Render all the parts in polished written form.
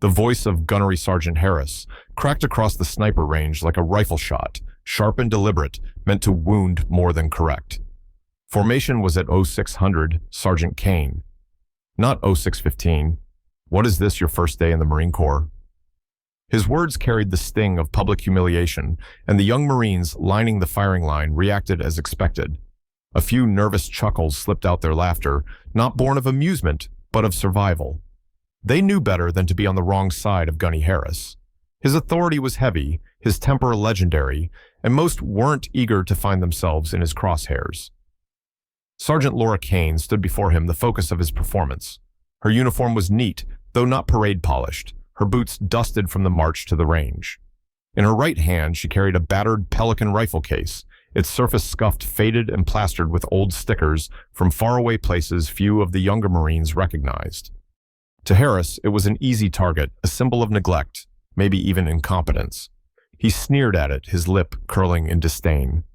The voice of Gunnery Sergeant Harris cracked across the sniper range like a rifle shot, sharp and deliberate, meant to wound more than correct. Formation was at 0600, Sergeant Kane. Not 0615. What is this, your first day in the Marine Corps? His words carried the sting of public humiliation, and the young Marines lining the firing line reacted as expected. A few nervous chuckles slipped out their laughter, not born of amusement, but of survival. They knew better than to be on the wrong side of Gunny Harris. His authority was heavy, his temper legendary, and most weren't eager to find themselves in his crosshairs. Sergeant Laura Kane stood before him, the focus of his performance. Her uniform was neat, though not parade-polished, her boots dusted from the march to the range. In her right hand, she carried a battered Pelican rifle case, its surface scuffed, faded, and plastered with old stickers from faraway places few of the younger Marines recognized. To Harris, it was an easy target, a symbol of neglect, maybe even incompetence. He sneered at it, his lip curling in disdain.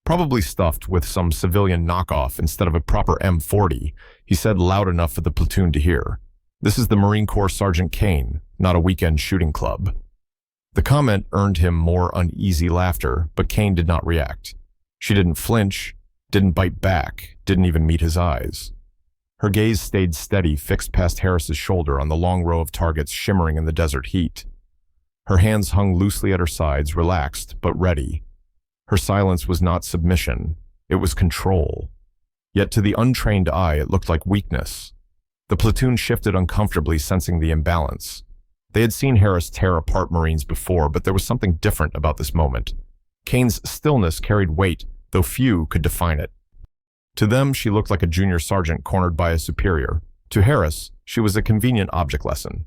Probably stuffed with some civilian knockoff instead of a proper M40, he said loud enough for the platoon to hear. "This is the Marine Corps Sergeant Kane, not a weekend shooting club." The comment earned him more uneasy laughter, but Kane did not react. She didn't flinch, didn't bite back, didn't even meet his eyes. Her gaze stayed steady, fixed past Harris's shoulder on the long row of targets shimmering in the desert heat. Her hands hung loosely at her sides, relaxed but ready. Her silence was not submission, it was control. Yet to the untrained eye, it looked like weakness. The platoon shifted uncomfortably, sensing the imbalance. They had seen Harris tear apart Marines before, but there was something different about this moment. Kane's stillness carried weight, though few could define it. To them, she looked like a junior sergeant cornered by a superior. To Harris, she was a convenient object lesson.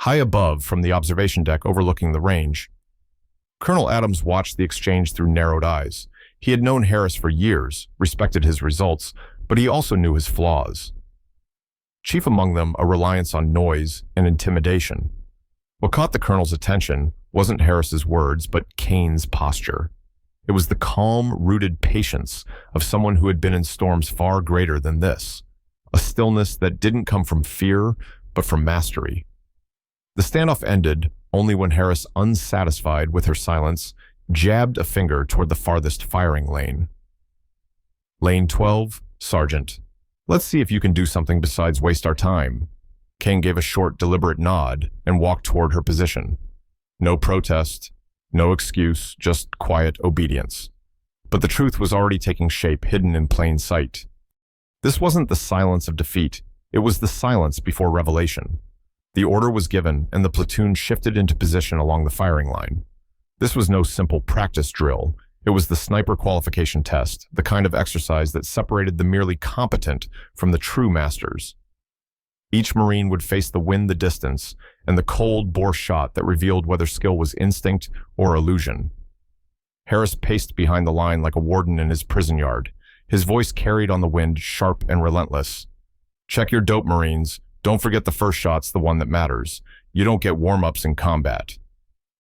High above, from the observation deck overlooking the range, Colonel Adams watched the exchange through narrowed eyes. He had known Harris for years, respected his results, but he also knew his flaws. Chief among them, a reliance on noise and intimidation. What caught the colonel's attention wasn't Harris's words, but Kane's posture. It was the calm, rooted patience of someone who had been in storms far greater than this. A stillness that didn't come from fear, but from mastery. The standoff ended only when Harris, unsatisfied with her silence, jabbed a finger toward the farthest firing lane. "Lane 12, Sergeant. Let's see if you can do something besides waste our time." Kane gave a short, deliberate nod and walked toward her position. No protest, no excuse, just quiet obedience. But the truth was already taking shape, hidden in plain sight. This wasn't the silence of defeat, it was the silence before revelation. The order was given, and the platoon shifted into position along the firing line. This was no simple practice drill. It was the sniper qualification test, the kind of exercise that separated the merely competent from the true masters. Each Marine would face the wind, the distance, and the cold bore shot that revealed whether skill was instinct or illusion. Harris paced behind the line like a warden in his prison yard. His voice carried on the wind, sharp and relentless. "Check your dope, Marines. Don't forget the first shot's the one that matters. You don't get warm-ups in combat."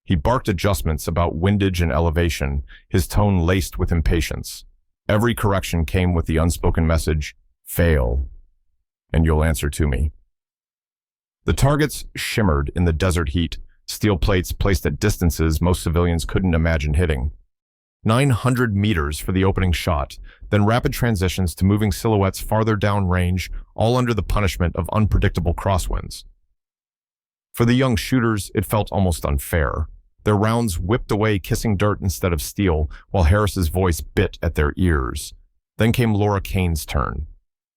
He barked adjustments about windage and elevation, his tone laced with impatience. Every correction came with the unspoken message, "Fail, and you'll answer to me." The targets shimmered in the desert heat, steel plates placed at distances most civilians couldn't imagine hitting. 900 meters for the opening shot, then rapid transitions to moving silhouettes farther down range, all under the punishment of unpredictable crosswinds. For the young shooters, it felt almost unfair. Their rounds whipped away, kissing dirt instead of steel, while Harris's voice bit at their ears. Then came Laura Kane's turn.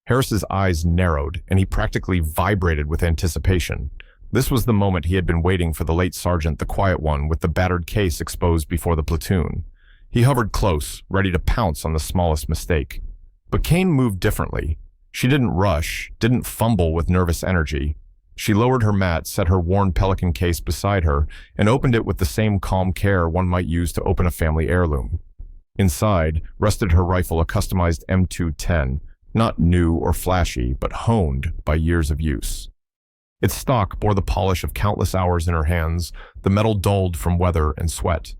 Harris's eyes narrowed, and he practically vibrated with anticipation. This was the moment he had been waiting for, the late sergeant, the quiet one, with the battered case exposed before the platoon. He hovered close, ready to pounce on the smallest mistake. But Kane moved differently. She didn't rush, didn't fumble with nervous energy. She lowered her mat, set her worn Pelican case beside her, and opened it with the same calm care one might use to open a family heirloom. Inside rested her rifle, a customized M210, not new or flashy, but honed by years of use. Its stock bore the polish of countless hours in her hands, the metal dulled from weather and sweat.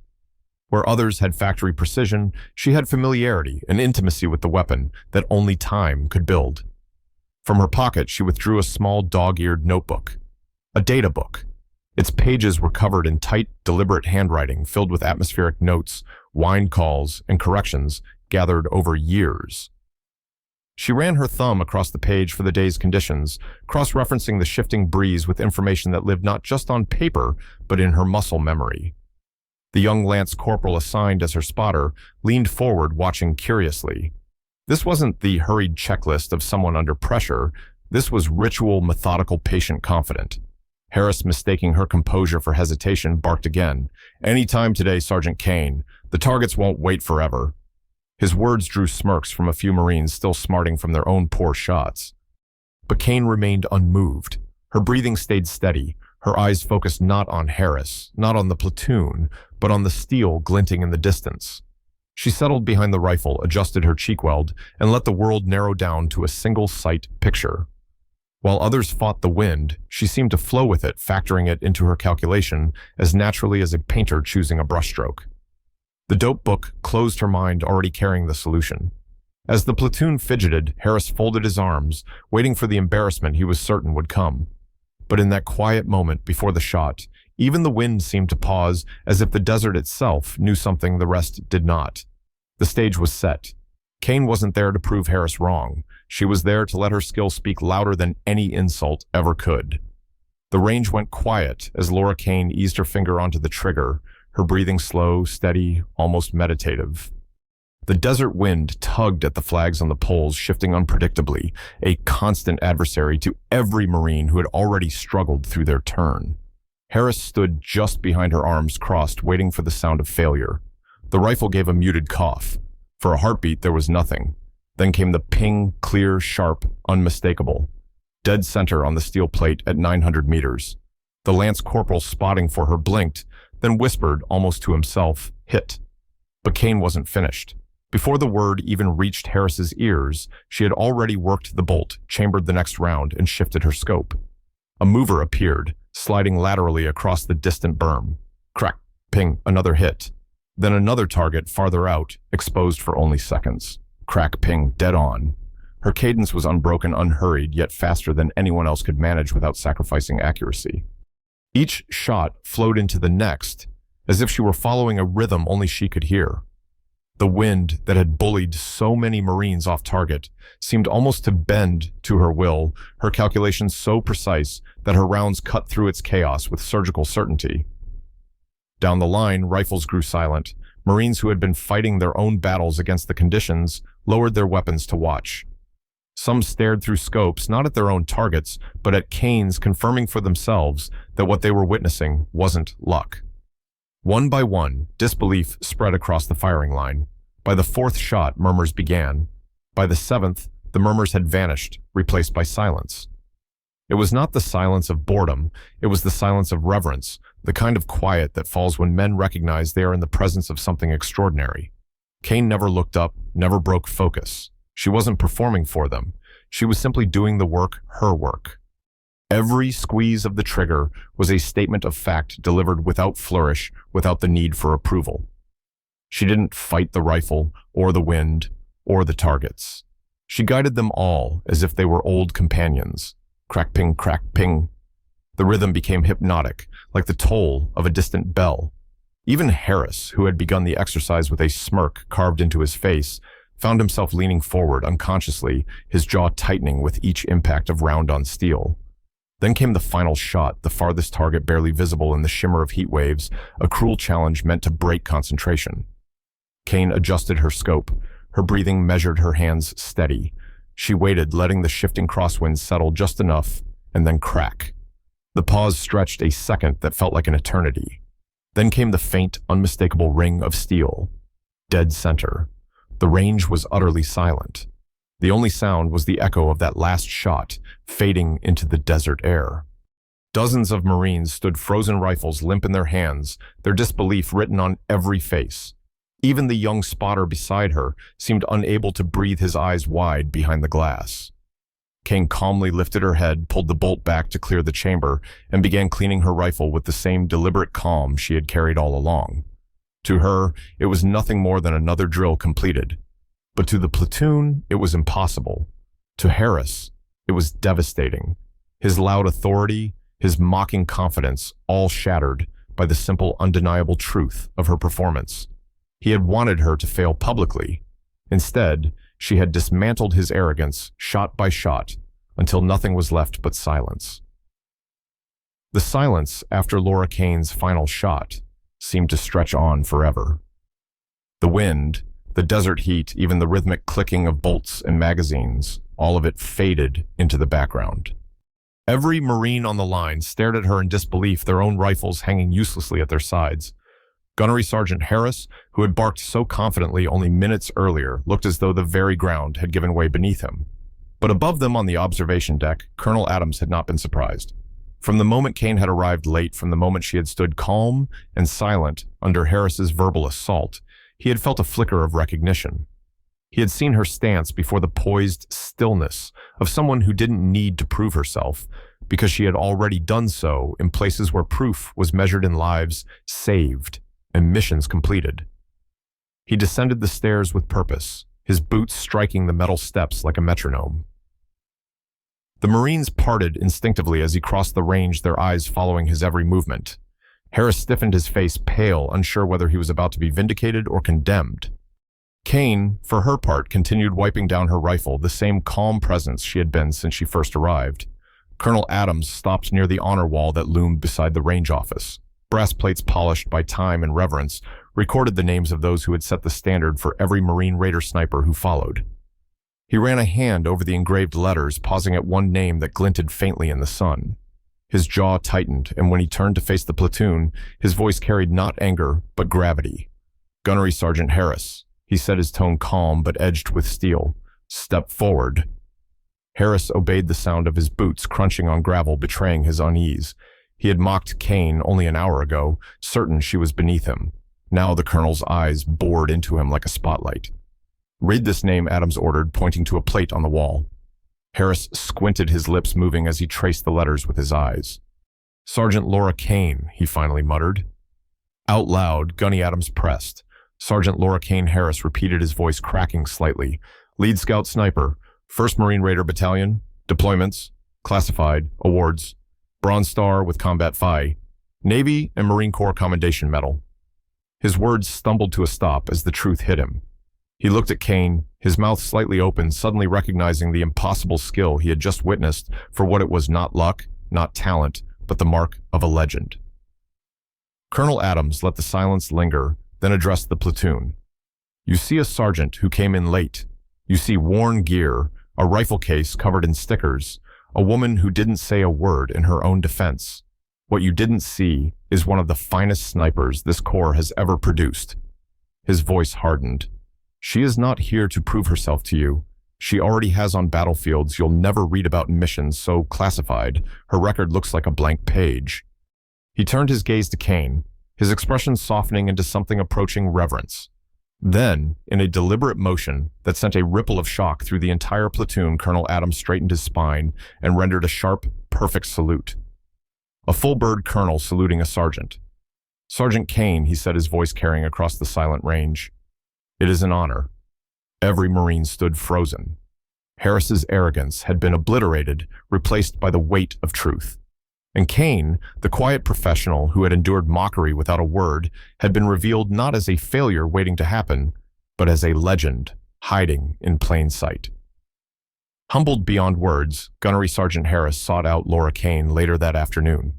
Where others had factory precision, she had familiarity and intimacy with the weapon that only time could build. From her pocket, she withdrew a small dog-eared notebook, a data book, Its pages were covered in tight, deliberate handwriting filled with atmospheric notes, whine calls, and corrections gathered over years. She ran her thumb across the page for the day's conditions, cross-referencing the shifting breeze with information that lived not just on paper, but in her muscle memory. The young lance corporal assigned as her spotter leaned forward, watching curiously. This wasn't the hurried checklist of someone under pressure. This was ritual, methodical, patient, confident. Harris, mistaking her composure for hesitation, barked again. "Any time today, Sergeant Kane. The targets won't wait forever." His words drew smirks from a few Marines still smarting from their own poor shots. But Kane remained unmoved. Her breathing stayed steady, her eyes focused not on Harris, not on the platoon, but on the steel glinting in the distance. She settled behind the rifle, adjusted her cheek weld, and let the world narrow down to a single-sight picture. While others fought the wind, she seemed to flow with it, factoring it into her calculation as naturally as a painter choosing a brushstroke. The dope book closed her mind, already carrying the solution. As the platoon fidgeted, Harris folded his arms, waiting for the embarrassment he was certain would come. But in that quiet moment before the shot, even the wind seemed to pause, as if the desert itself knew something the rest did not. The stage was set. Kane wasn't there to prove Harris wrong. She was there to let her skill speak louder than any insult ever could. The range went quiet as Laura Kane eased her finger onto the trigger, her breathing slow, steady, almost meditative. The desert wind tugged at the flags on the poles, shifting unpredictably, a constant adversary to every Marine who had already struggled through their turn. Harris stood just behind her, arms crossed, waiting for the sound of failure. The rifle gave a muted cough. For a heartbeat, there was nothing. Then came the ping, clear, sharp, unmistakable. Dead center on the steel plate at 900 meters. The lance corporal, spotting for her, blinked, then whispered, almost to himself, "Hit." But Kane wasn't finished. Before the word even reached Harris's ears, she had already worked the bolt, chambered the next round, and shifted her scope. A mover appeared, sliding laterally across the distant berm. Crack, ping, another hit. Then another target farther out, exposed for only seconds. Crack, ping, dead on. Her cadence was unbroken, unhurried, yet faster than anyone else could manage without sacrificing accuracy. Each shot flowed into the next, as if she were following a rhythm only she could hear. The wind that had bullied so many Marines off target seemed almost to bend to her will, her calculations so precise that her rounds cut through its chaos with surgical certainty. Down the line, rifles grew silent. Marines who had been fighting their own battles against the conditions lowered their weapons to watch. Some stared through scopes, not at their own targets, but at Kane's, confirming for themselves that what they were witnessing wasn't luck. One by one, disbelief spread across the firing line. By the fourth shot, murmurs began. By the seventh, the murmurs had vanished, replaced by silence. It was not the silence of boredom, it was the silence of reverence, the kind of quiet that falls when men recognize they are in the presence of something extraordinary. Kane never looked up, never broke focus. She wasn't performing for them. She was simply doing the work, her work. Every squeeze of the trigger was a statement of fact delivered without flourish, without the need for approval. She didn't fight the rifle, or the wind, or the targets. She guided them all as if they were old companions. Crack, ping, crack, ping. The rhythm became hypnotic, like the toll of a distant bell. Even Harris, who had begun the exercise with a smirk carved into his face, found himself leaning forward unconsciously, his jaw tightening with each impact of round on steel. Then came the final shot, the farthest target barely visible in the shimmer of heat waves, a cruel challenge meant to break concentration. Kane adjusted her scope. Her breathing measured, her hands steady. She waited, letting the shifting crosswinds settle just enough, and then crack. The pause stretched a second that felt like an eternity. Then came the faint, unmistakable ring of steel. Dead center. The range was utterly silent. The only sound was the echo of that last shot, fading into the desert air. Dozens of Marines stood, frozen rifles limp in their hands, their disbelief written on every face. Even the young spotter beside her seemed unable to breathe, his eyes wide behind the glass. Kane calmly lifted her head, pulled the bolt back to clear the chamber, and began cleaning her rifle with the same deliberate calm she had carried all along. To her, it was nothing more than another drill completed. But to the platoon, it was impossible. To Harris, it was devastating. His loud authority, his mocking confidence all shattered by the simple, undeniable truth of her performance. He had wanted her to fail publicly. Instead, she had dismantled his arrogance shot by shot until nothing was left but silence. The silence after Laura Kane's final shot seemed to stretch on forever. The wind, the desert heat, even the rhythmic clicking of bolts and magazines, all of it faded into the background. Every Marine on the line stared at her in disbelief, their own rifles hanging uselessly at their sides. Gunnery Sergeant Harris, who had barked so confidently only minutes earlier, looked as though the very ground had given way beneath him. But above them on the observation deck, Colonel Adams had not been surprised. From the moment Kane had arrived late, from the moment she had stood calm and silent under Harris's verbal assault, he had felt a flicker of recognition. He had seen her stance before the poised stillness of someone who didn't need to prove herself, because she had already done so in places where proof was measured in lives saved and missions completed. He descended the stairs with purpose, his boots striking the metal steps like a metronome. The Marines parted instinctively as he crossed the range, their eyes following his every movement. Harris stiffened, his face pale, unsure whether he was about to be vindicated or condemned. Kane, for her part, continued wiping down her rifle, the same calm presence she had been since she first arrived. Colonel Adams stopped near the honor wall that loomed beside the range office. Brass plates polished by time and reverence recorded the names of those who had set the standard for every Marine Raider sniper who followed. He ran a hand over the engraved letters, pausing at one name that glinted faintly in the sun. His jaw tightened, and when he turned to face the platoon, his voice carried not anger, but gravity. "Gunnery Sergeant Harris," he said, his tone calm but edged with steel. "Step forward." Harris obeyed, the sound of his boots crunching on gravel betraying his unease. He had mocked Kane only an hour ago, certain she was beneath him. Now the colonel's eyes bored into him like a spotlight. "Read this name," Adams ordered, pointing to a plate on the wall. Harris squinted, his lips moving as he traced the letters with his eyes. "Sergeant Laura Kane," he finally muttered. Out loud, Gunny Adams pressed. Sergeant Laura Kane Harris repeated, his voice cracking slightly. "Lead Scout Sniper, 1st Marine Raider Battalion, deployments, classified, awards, Bronze Star with Combat Phi, Navy and Marine Corps Commendation Medal." His words stumbled to a stop as the truth hit him. He looked at Kane, his mouth slightly open, suddenly recognizing the impossible skill he had just witnessed for what it was: not luck, not talent, but the mark of a legend. Colonel Adams let the silence linger, then addressed the platoon. "You see a sergeant who came in late. You see worn gear, a rifle case covered in stickers, a woman who didn't say a word in her own defense. What you didn't see is one of the finest snipers this Corps has ever produced." His voice hardened. "She is not here to prove herself to you. She already has on battlefields you'll never read about in missions so classified. Her record looks like a blank page." He turned his gaze to Kane, his expression softening into something approaching reverence. Then, in a deliberate motion that sent a ripple of shock through the entire platoon, Colonel Adams straightened his spine and rendered a sharp, perfect salute. A full-bird colonel saluting a sergeant. "Sergeant Kane," he said, his voice carrying across the silent range. "It is an honor." Every Marine stood frozen. Harris's arrogance had been obliterated, replaced by the weight of truth. And Kane, the quiet professional who had endured mockery without a word, had been revealed not as a failure waiting to happen, but as a legend hiding in plain sight. Humbled beyond words, Gunnery Sergeant Harris sought out Laura Kane later that afternoon.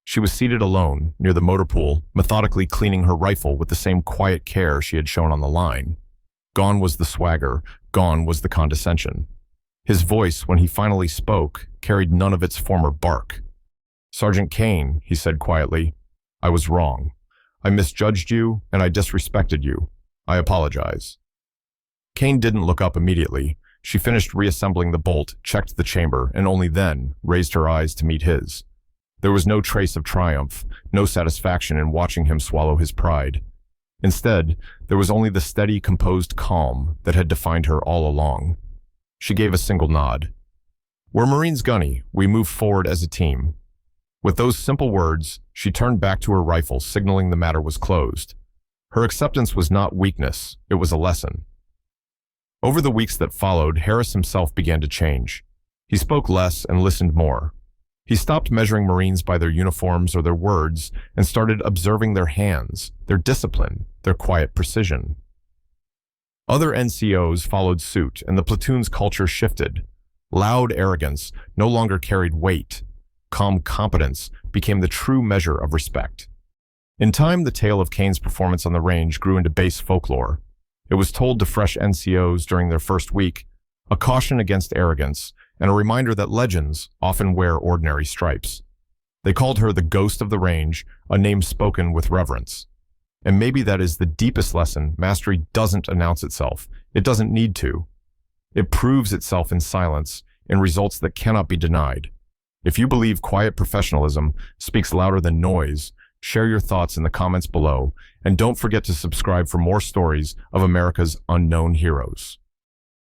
She was seated alone near the motor pool, methodically cleaning her rifle with the same quiet care she had shown on the line. Gone was the swagger, gone was the condescension. His voice, when he finally spoke, carried none of its former bark. "Sergeant Kane," he said quietly, "I was wrong. I misjudged you and I disrespected you. I apologize." Kane didn't look up immediately. She finished reassembling the bolt, checked the chamber, and only then raised her eyes to meet his. There was no trace of triumph, no satisfaction in watching him swallow his pride. Instead, there was only the steady, composed calm that had defined her all along. She gave a single nod. "We're Marines, Gunny. We move forward as a team." With those simple words, she turned back to her rifle, signaling the matter was closed. Her acceptance was not weakness, it was a lesson. Over the weeks that followed, Harris himself began to change. He spoke less and listened more. He stopped measuring Marines by their uniforms or their words and started observing their hands, their discipline, their quiet precision. Other NCOs followed suit, and the platoon's culture shifted. Loud arrogance no longer carried weight. Calm competence became the true measure of respect. In time, the tale of Kane's performance on the range grew into base folklore. It was told to fresh NCOs during their first week, a caution against arrogance, and a reminder that legends often wear ordinary stripes. They called her the ghost of the range, a name spoken with reverence. And maybe that is the deepest lesson: mastery doesn't announce itself. It doesn't need to. It proves itself in silence, in results that cannot be denied. If you believe quiet professionalism speaks louder than noise, share your thoughts in the comments below, and don't forget to subscribe for more stories of America's unknown heroes.